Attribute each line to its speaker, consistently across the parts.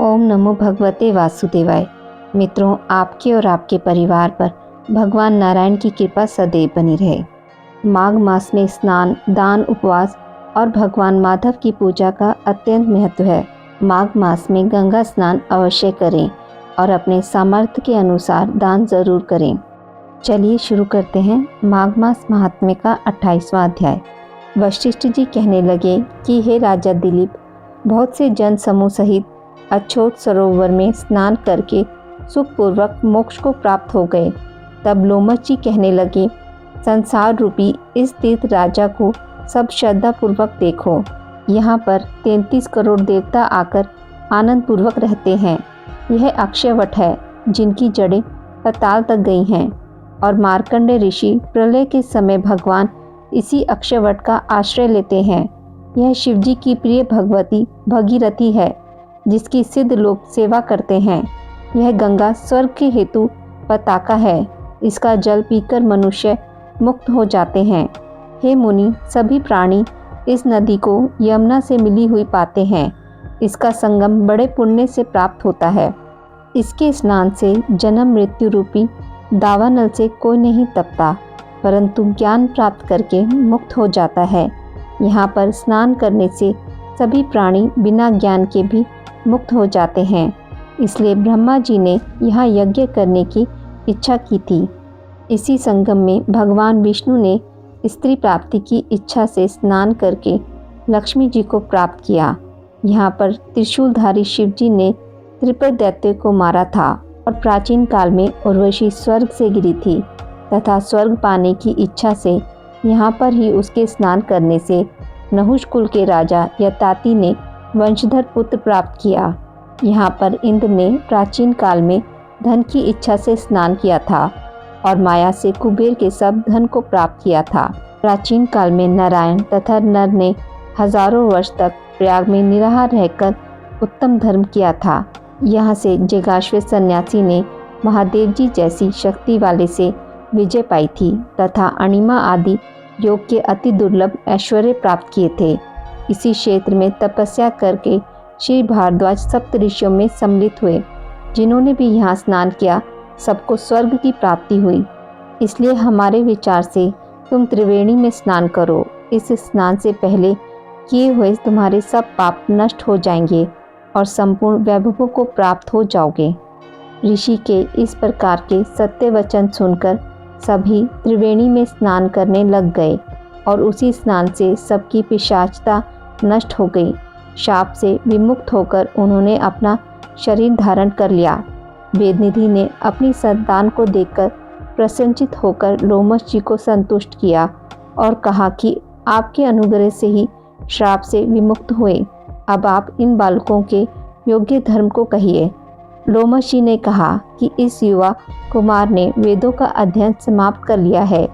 Speaker 1: ओम नमो भगवते वासुदेवाय। मित्रों, आपके और आपके परिवार पर भगवान नारायण की कृपा सदैव बनी रहे। माघ मास में स्नान, दान, उपवास और भगवान माधव की पूजा का अत्यंत महत्व है। माघ मास में गंगा स्नान अवश्य करें और अपने सामर्थ्य के अनुसार दान जरूर करें। चलिए शुरू करते हैं माघ मास महात्म्य का 28वां अध्याय। वशिष्ठ जी कहने लगे कि हे राजा दिलीप, बहुत से जन समूह सहित अछोत सरोवर में स्नान करके सुखपूर्वक मोक्ष को प्राप्त हो गए। तब लोमश जी कहने लगे, संसार रूपी इस तीर्थ राजा को सब श्रद्धा पूर्वक देखो। यहाँ पर 33 करोड़ देवता आकर आनंद पूर्वक रहते हैं। यह अक्षयवट है जिनकी जड़ें पाताल तक गई हैं और मार्कंडेय ऋषि प्रलय के समय भगवान इसी अक्षयवट का आश्रय लेते हैं। यह शिवजी की प्रिय भगवती भगीरथी है जिसकी सिद्ध लोग सेवा करते हैं। यह गंगा स्वर्ग के हेतु पताका है। इसका जल पीकर मनुष्य मुक्त हो जाते हैं। हे मुनि, सभी प्राणी इस नदी को यमुना से मिली हुई पाते हैं। इसका संगम बड़े पुण्य से प्राप्त होता है। इसके स्नान से जन्म मृत्यु रूपी दावानल से कोई नहीं तपता, परंतु ज्ञान प्राप्त करके मुक्त हो जाता है। यहाँ पर स्नान करने से सभी प्राणी बिना ज्ञान के भी मुक्त हो जाते हैं। इसलिए ब्रह्मा जी ने यहाँ यज्ञ करने की इच्छा की थी। इसी संगम में भगवान विष्णु ने स्त्री प्राप्ति की इच्छा से स्नान करके लक्ष्मी जी को प्राप्त किया। यहाँ पर त्रिशूलधारी शिव जी ने त्रिपुर दैत्य को मारा था और प्राचीन काल में उर्वशी स्वर्ग से गिरी थी तथा स्वर्ग पाने की इच्छा से यहाँ पर ही उसके स्नान करने से नहुष कुल के राजा यताति ने वंशधर पुत्र प्राप्त किया। यहाँ पर इंद्र ने प्राचीन काल में धन की इच्छा से स्नान किया था और माया से कुबेर के सब धन को प्राप्त किया था। प्राचीन काल में नारायण तथा नर ने हजारों वर्ष तक प्रयाग में निराहार रहकर उत्तम धर्म किया था। यहाँ से जगाश्व सन्यासी ने महादेव जी जैसी शक्ति वाले से विजय पाई थी तथा अणिमा आदि योग के अति दुर्लभ ऐश्वर्य प्राप्त किए थे। इसी क्षेत्र में तपस्या करके श्री भारद्वाज सप्त ऋषियों में सम्मिलित हुए। जिन्होंने भी यहाँ स्नान किया सबको स्वर्ग की प्राप्ति हुई। इसलिए हमारे विचार से तुम त्रिवेणी में स्नान करो। इस स्नान से पहले किए हुए तुम्हारे सब पाप नष्ट हो जाएंगे और संपूर्ण वैभवों को प्राप्त हो जाओगे। ऋषि के इस प्रकार के सत्य वचन सुनकर सभी त्रिवेणी में स्नान करने लग गए और उसी स्नान से सबकी पिशाचता नष्ट हो गई। शाप से विमुक्त होकर उन्होंने अपना शरीर धारण कर लिया। वेदनिधि ने अपनी संतान को देखकर प्रसन्नचित होकर लोमश जी को संतुष्ट किया और कहा कि आपके अनुग्रह से ही श्राप से विमुक्त हुए। अब आप इन बालकों के योग्य धर्म को कहिए। लोमश जी ने कहा कि इस युवा कुमार ने वेदों का अध्ययन समाप्त कर लिया है,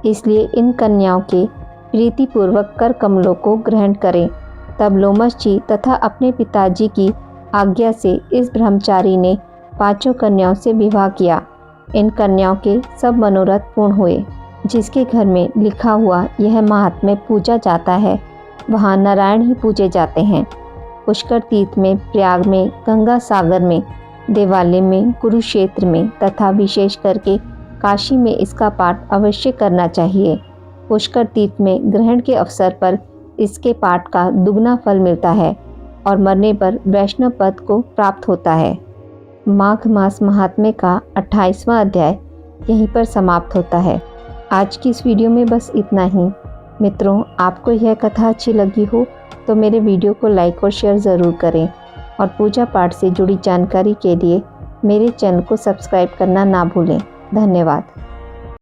Speaker 1: इसलिए इन कन्याओं के प्रीतिपूर्वक कर कमलों को ग्रहण करें। तब लोमश जी तथा अपने पिताजी की आज्ञा से इस ब्रह्मचारी ने 5 कन्याओं से विवाह किया। इन कन्याओं के सब मनोरथ पूर्ण हुए। जिसके घर में लिखा हुआ यह महात्म्य पूजा जाता है, वहाँ नारायण ही पूजे जाते हैं। पुष्कर तीर्थ में, प्रयाग में, गंगा सागर में, देवालय में, कुरुक्षेत्र में तथा विशेष करके काशी में इसका पाठ अवश्य करना चाहिए। पुष्कर तीर्थ में ग्रहण के अवसर पर इसके पाठ का दुगना फल मिलता है और मरने पर वैष्णव पद को प्राप्त होता है। माघ मास महात्म्य का 28वां अध्याय यहीं पर समाप्त होता है। आज की इस वीडियो में बस इतना ही। मित्रों, आपको यह कथा अच्छी लगी हो तो मेरे वीडियो को लाइक और शेयर ज़रूर करें और पूजा पाठ से जुड़ी जानकारी के लिए मेरे चैनल को सब्सक्राइब करना ना भूलें। धन्यवाद।